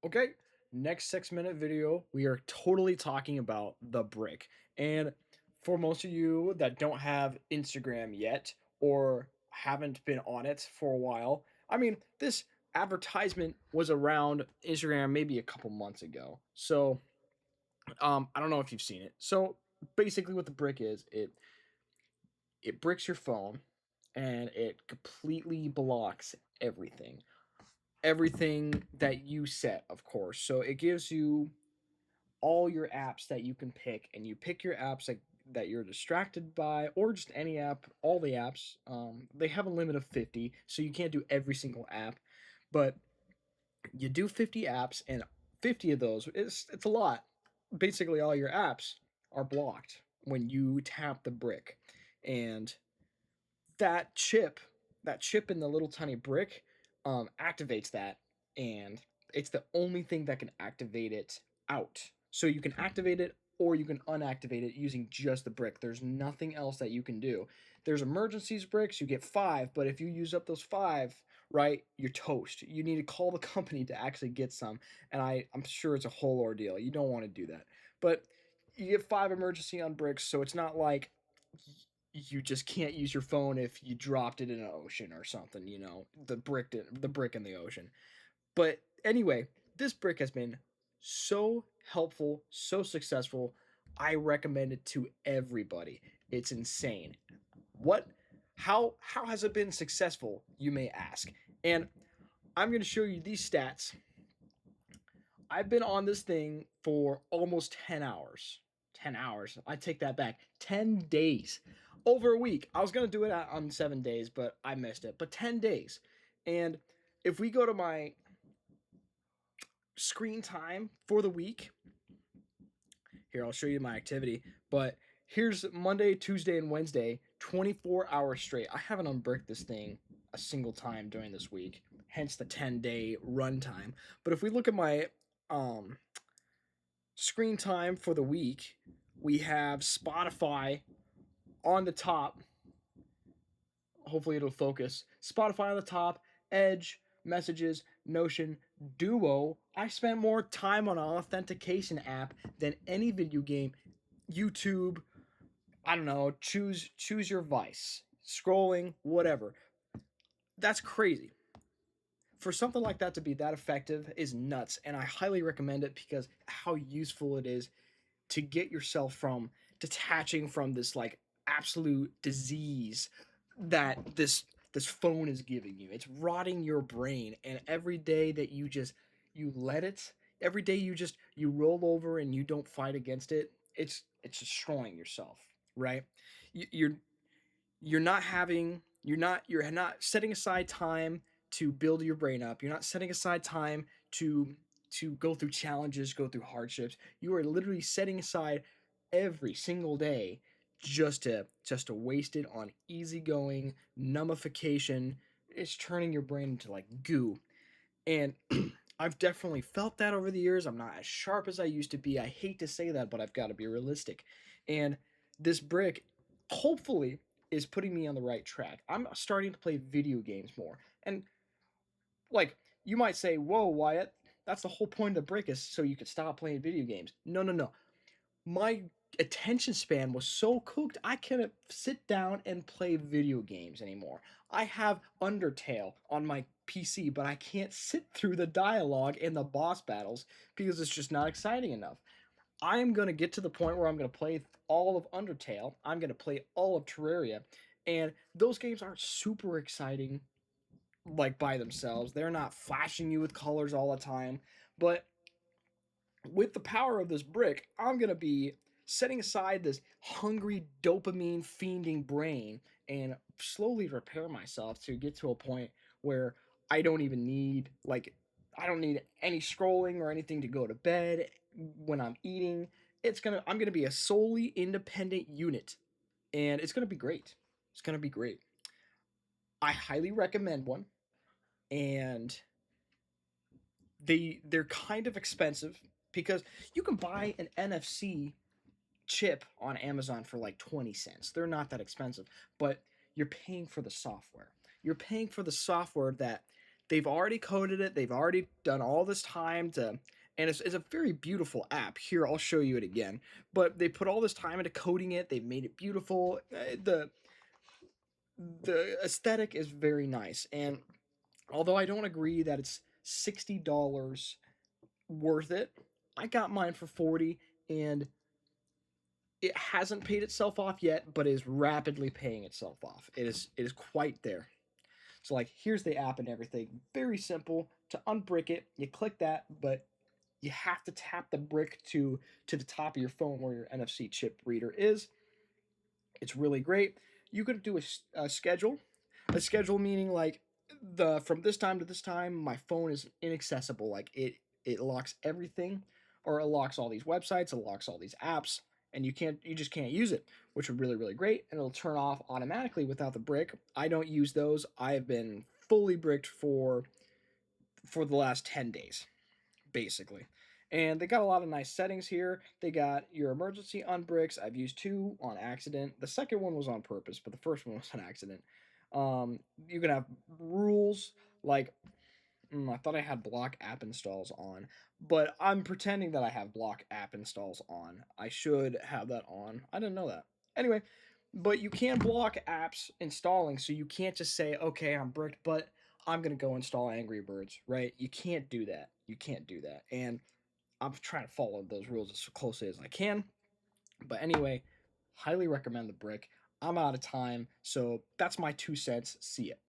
Okay, next 6 minute video, we are totally talking about the brick. And for most of you that don't have Instagram yet or haven't been on it for a while, I mean, this advertisement was around Instagram maybe a couple months ago. So, I don't know if you've seen it. So, basically what the brick is, it bricks your phone and it completely blocks everything. Everything that you set, of course. So it gives you all your apps that you can pick, and you pick your apps that you're distracted by, or just any app, all the apps. They have a limit of 50, so you can't do every single app, but you do 50 apps, and 50 of those, it's a lot. Basically, all your apps are blocked when you tap the brick. And that chip, that chip in the little tiny brick, activates that, and it's the only thing that can activate it out. So you can activate it or you can unactivate it using just the brick. There's nothing else that you can do. There's emergencies bricks, you get 5, but if you use up those 5, right, you're toast. You need to call the company to actually get some, and I'm sure it's a whole ordeal. You don't want to do that. But you get 5 emergency on bricks, so it's not like you just can't use your phone if you dropped it in an ocean or something, the brick in the ocean. But anyway, this brick has been so helpful, so successful. I recommend it to everybody. It's insane. What how has it been successful, you may ask? And I'm going to show you these stats. I've been on this thing for almost 10 hours. 10 hours. I take that back. 10 days. Over a week. I was going to do it on 7 days, but I missed it. But 10 days. And if we go to my screen time for the week, here, I'll show you my activity. But here's Monday, Tuesday, and Wednesday, 24 hours straight. I haven't unbricked this thing a single time during this week, hence the 10-day run time. But if we look at my um screen time for the week, we have Spotify on the top. Hopefully, it'll focus. Spotify on the top, Edge, Messages, Notion, Duo. I spent more time on an authentication app than any video game. YouTube, I don't know, choose your vice. Scrolling, whatever. That's crazy. For something like that to be that effective is nuts, and I highly recommend it because how useful it is to get yourself from detaching from this like absolute disease that this phone is giving you. It's rotting your brain, and every day that you let it, every day you roll over and you don't fight against it, it's destroying yourself, right? You're you're not setting aside time to build your brain up. You're not setting aside time to go through challenges, go through hardships. You are literally setting aside every single day just to waste it on easygoing numbification. It's turning your brain into like goo. And I've definitely felt that over the years. I'm not as sharp as I used to be. I hate to say that, but I've got to be realistic. And this brick, hopefully, is putting me on the right track. I'm starting to play video games more. And, like, you might say, whoa, Wyatt, that's the whole point of the brick is so you could stop playing video games. No, no, no. My attention span was so cooked I couldn't sit down and play video games anymore. I have Undertale on my PC, but I can't sit through the dialogue and the boss battles because it's just not exciting enough. I am going to get to the point where I'm going to play all of Undertale. I'm going to play all of Terraria, and those games aren't super exciting like by themselves. They're not flashing you with colors all the time, but with the power of this brick, I'm going to be setting aside this hungry dopamine fiending brain and slowly repair myself to get to a point where I don't even need I don't need any scrolling or anything to go to bed when I'm eating. I'm going to be a solely independent unit, and it's going to be great. It's going to be great. I highly recommend one, and they're kind of expensive because you can buy an NFC chip on Amazon for like 20 cents. They're not that expensive, but you're paying for the software. You're paying for the software they've already coded it. They've already done all this time to, and it's a very beautiful app. Here, I'll show you it again. But they put all this time into coding it. They've made it beautiful. The aesthetic is very nice. And although I don't agree that it's $60 worth it, I got mine for 40, and it hasn't paid itself off yet, but is rapidly paying itself off. It is quite there. So like here's the app and everything. Very simple to unbrick it. You click that, but you have to tap the brick to the top of your phone where your NFC chip reader is. It's really great. You could do a schedule. A schedule meaning like the from this time to this time, my phone is inaccessible. Like it locks everything, or it locks all these websites, it locks all these apps, and you just can't use it, which is really really great. And it'll turn off automatically without the brick. I don't use those. I've been fully bricked for the last 10 days basically. And they got a lot of nice settings here. They got your emergency unbricks. I've used two on accident. The second one was on purpose, but the first one was an accident. You can have rules like I thought I had block app installs on, but I'm pretending that I have block app installs on. I should have that on. I didn't know that. Anyway, but you can block apps installing, so you can't just say, okay, I'm bricked, but I'm gonna go install Angry Birds, right? You can't do that. You can't do that. And I'm trying to follow those rules as closely as I can. But anyway, highly recommend the brick. I'm out of time, so that's my 2 cents. See ya.